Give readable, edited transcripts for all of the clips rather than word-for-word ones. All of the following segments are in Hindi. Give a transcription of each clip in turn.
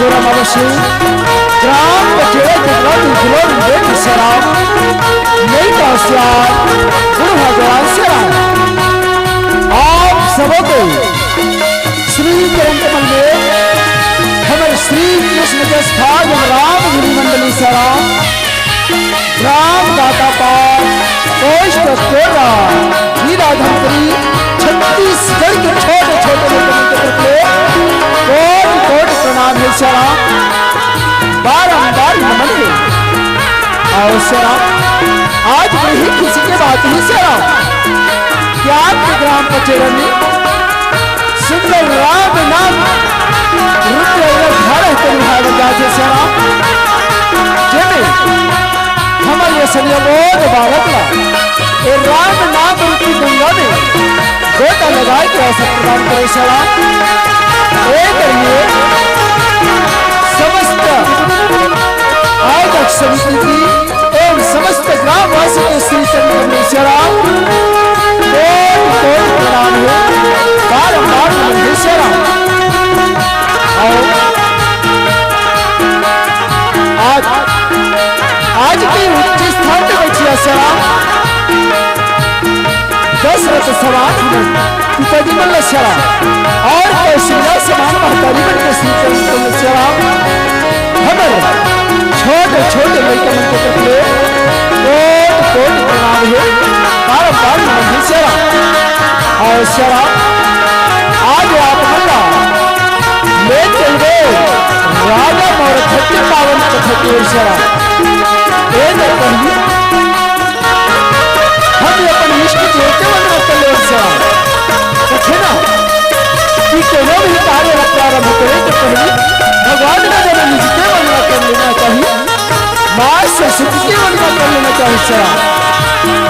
पुरम अवश्य ग्राम बचेरे जगलाती गुलोर देख सराम नहीं का स्वाद गुरु भगवान से आप सबों को श्री चरण कमल में हमारे श्री कृष्ण के स्थान राम गुरु मंडली सराम राम दाता पार कोष्ठ कोरा हीरा धमकरी छत्तीसगढ़ के छोटे छोटे कोट कोट प्रणाम है सराम बारंबार नमन है और सराम आज वही किसी के बात ही सराम क्या आपके ग्राम पचेरा में सुंदर राम नाम रुद्र घर है जाते सराम जिन्हें हमारे संयोग बालकला ये राम नाम रूपी गंगा में गोता लगाए के अवसर प्रदान करे सलाम एक करिए समस्त आयोजक समिति की एवं समस्त ग्रामवासी के श्री चरण में सलाम कोट प्रणाम है बारंबार नमन सलाम और आज के उच्च स्थान पे बचिया सलाम दशरथ सवान पिताजी बल्ल सलाम और कौशल्या समान महतारी बन के श्री चरण सलाम हमारे छोटे छोटे लड़के मन के कपड़े कोट कोट प्रणाम है बारंबार नमन सलाम और सलाम आज आप हल्ला ले चल गए राजा और खट्टे पावन कथा की सलाम हम अपन इष्ट देवते वंदना कर ले सके ना कि कोनो भी कार्य प्रारंभ करे तो पहले भगवान का जन्म निजते वंदना कर लेना चाहिए मां सरस्वती की वंदना कर लेना चाहिए सरा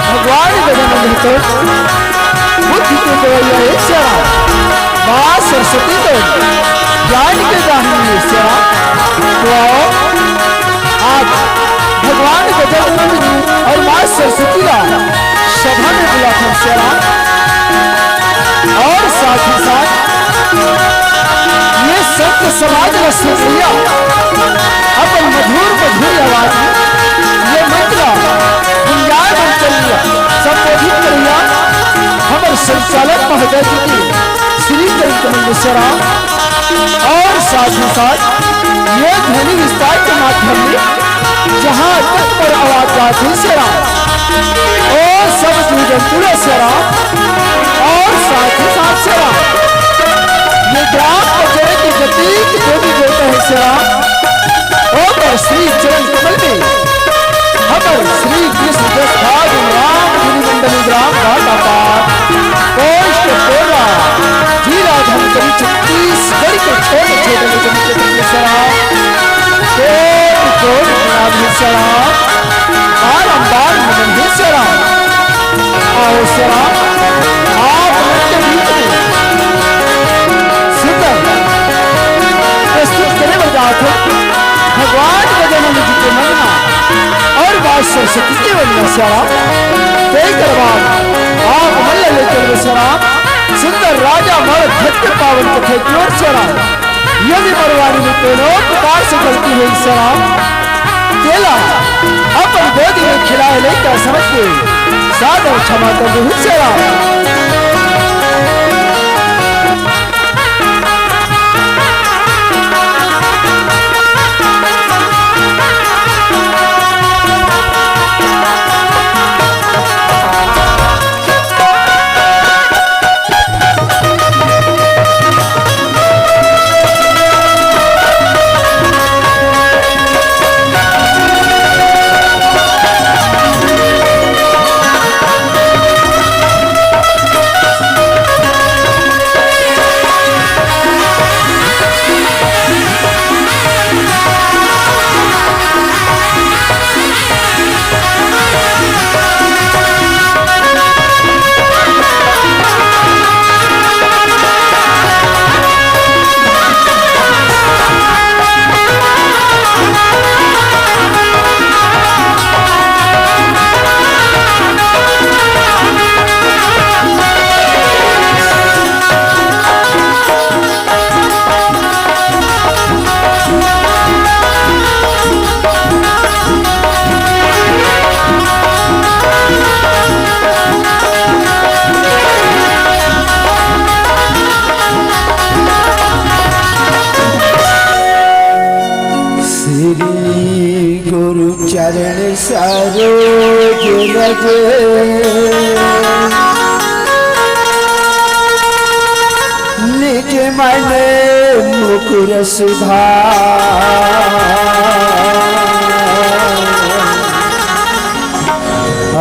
भगवान का जन्म निजते बुद्धि के देवया एक सरा मां सरस्वती तो ज्ञान के दाहिनी है सरा तो आज भगवान के जन्म और मां सरस्वती का सभा में बुला था सलाम और साथ ही साथ ये संत समाज का सुप्रिया अपन मधुर मधुर आवाज ये मंत्र गुंजाय बन चलिया संबोधित करिया हमारे संचालक महोदय जी की श्री चरण सलाम और साथ ही साथ ये ध्वनि विस्तार के माध्यम में जहाँ तक पर आवाज जाती सलाम और सब जीवन सलाम और साथ ही साथ सलाम ये ग्राम पचेरे की प्रतीक जो भी देते हैं सलाम और श्री चरण कमल में हमारे श्री कृष्ण के स्थान राम गुरु मंडली ग्राम दाता पार कोष्ठ कोरा हीरा धमकरी छत्तीसगढ़ के छोटे छोटे सलाम कोट प्रणाम सलाम बारंबार नमन है सलाम और सलाम आप उनके बीच में सुंदर प्रस्तुत करने में जाते भगवान के जन्म जी के वंदना और मां सरस्वती की वंदना सलाम देकर बाद आप मल्ल लेकर सलाम सुंदर राजा मर भक्त पावन कथे की ओर सलाम यदि मरवानी में कोनो प्रकार से गलती हुई सलाम केला अपन गोदी में खिलाए लेकर समझ के सादर क्षमा कर दे सलाम चरण सरोज रज निज मन मुकुर सुधा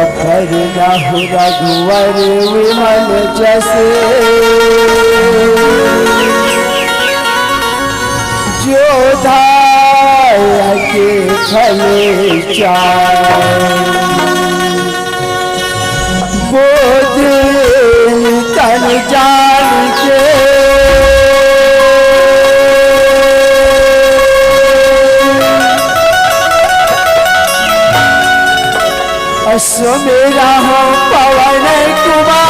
अपर राहु रघुवर विमल जस जोधाया के फल बोध तन जान के अश्वमेरा हो पवन कुमार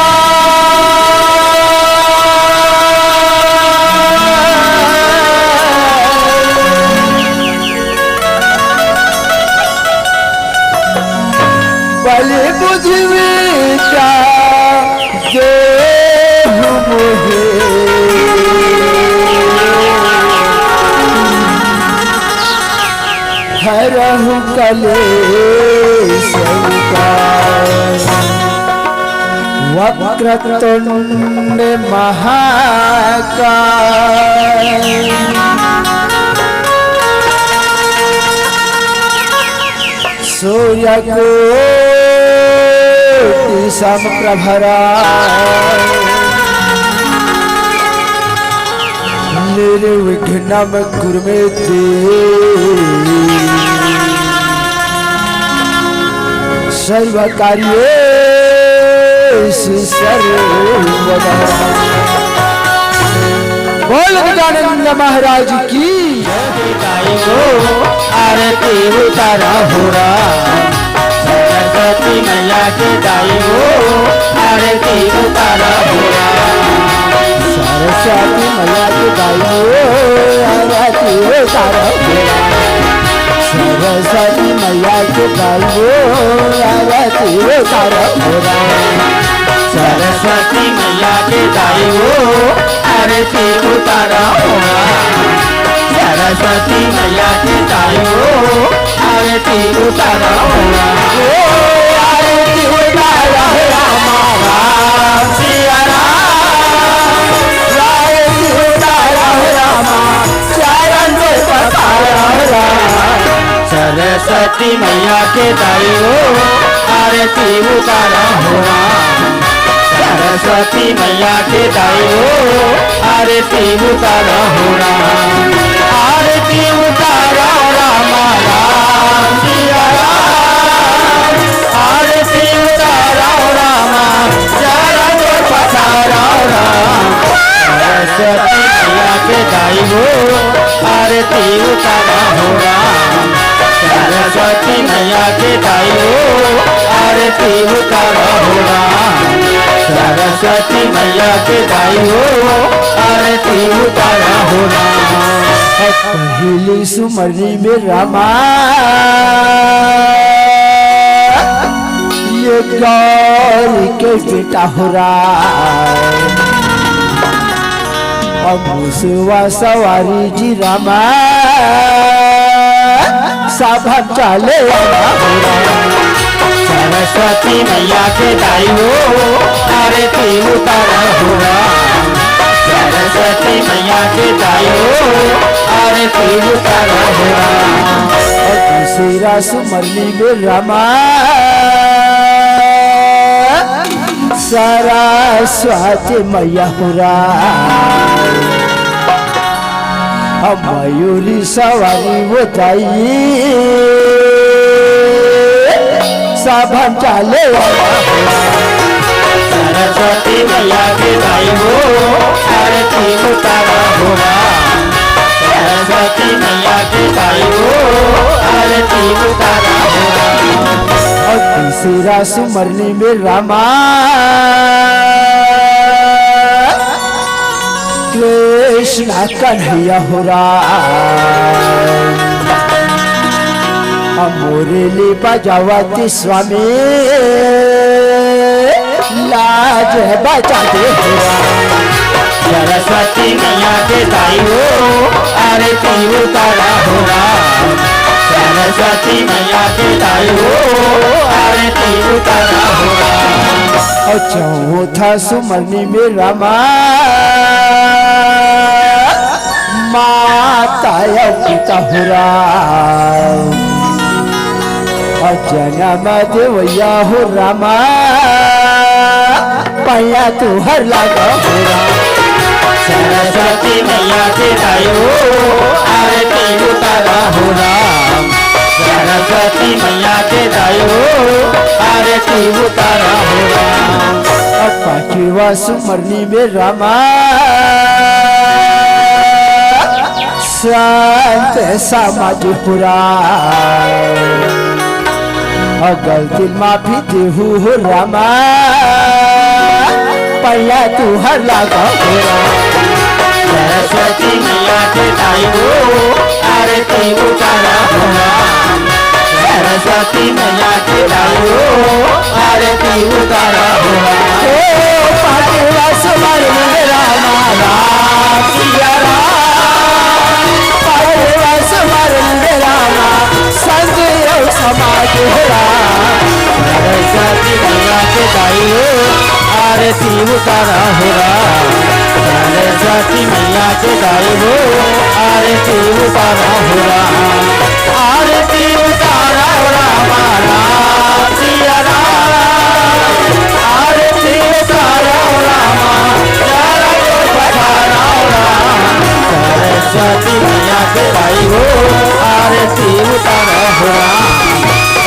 बलि बुद्धि विद्या देहु मोहे हरहु कलेश वक्रतुंड महाकाय सूर्यकोटि समप्रभरा निर्विघ्नं कुरु मे देव सर्वकार्येषु सर्वदा। बोल गजानन महाराज की आरती उतारा होरा सरस्वती मैया के दाई हो आरती उतारा होरा सरस्वती मैया के दाई हो आरती उतारा होरा सरस्वती मैया के दाई हो आरती उतारा होरा सरस्वती मैया के दाई हो आरती उतारा होरा सरस्वती मैया के दाई हो आरती उतारा होरा आरती उतारा हमारा सिया राम आरती उतारा चरण पतारा सरस्वती मैया के दाई हो आरती उतारा होरा सरस्वती मैया के दाई हो आरती उतारा होरा आरती उतारा रामा राम सिया राम आरती उतारा रामा चरण पतारा राम सरस्वती मैया के दाई हो आरती उतारा होरा सरस्वती मैया के दाई हो आरती उतारा होरा सरस्वती मैया के दाई हो आरती उतारा होरा पहली सुमरनी में रामा ये गौरी के बेटा हो रहा अब मुसवा सवारी जी रामा साभा चाले सरस्वती मैया के दाई हो आरती उतारा होरा सरस्वती मैया के दाई हो आरती उतारा होरा और दूसरा सुमरनी में रामा सरस्वती मैया हो रहा अब मयूरी सवारी वो जाइए साभन चाले सरस्वती मैया के दाई हो आरती उतारा होरा सरस्वती मैया के दाई हो आरती उतारा होरा और तीसरा सुमरनी में रामा कृष्ण कन्हैया हो रहा अमोरेली बजावती स्वामी लाज बचाते सरस्वती मैया के दाई हो आरती उतारा होरा सरस्वती सरस्वती मैया के दाई हो आरती उतारा हो राम। और चौथा सुमरनी में रामा माता या पिता हो राम। और जन्म देवैया हो रामा पैया तू हर लागा हो राम। सरस्वती मैया के दाई हो आरती उतारा हो राम। सरस्वती मैया के दाई हो आरती उतारा हो राम। और पांचवा सुमरनी में रामा संत समाज पुरा। और गलती माफी देहू हो रामा पैया तू हर लागा हो राम। सरस्वती मैया के दाई हो आरती उतारा हो राम। सरस्वती मैया के दाई हो आरती उतारा हो राम। ओ पांचवा सुमरनी में रामा राम सिया राम। पांचवा सुमरनी में रामा संत समाज हो राम। सरस्वती मैया के दाई हो आरती उतारा हो राम। सरस्वती मैया के दाई हो आरती उतारा हो राम। आरती उतारा हो राम राम सिया राम। आरती उतारा हो राम जरा तो पधारा हो राम। सरस्वती मैया के दाई हो आरती उतारा हो राम।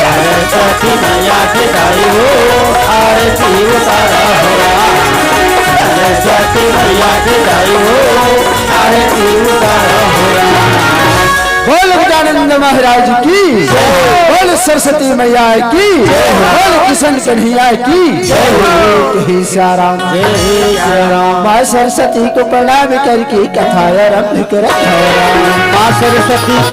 सरस्वती मैया के दाई हो आरती उतारा हो राम। सरस्वती मैया के दाई हो आरती उतारा हो राम। बोल गजानंद महाराज की, बोल सरस्वती मैया की, बोल किशन कन्हैया की जय। सियाराम जय श्री राम। माँ सरस्वती को प्रणाम करके कथा आरंभ कर माँ सरस्वती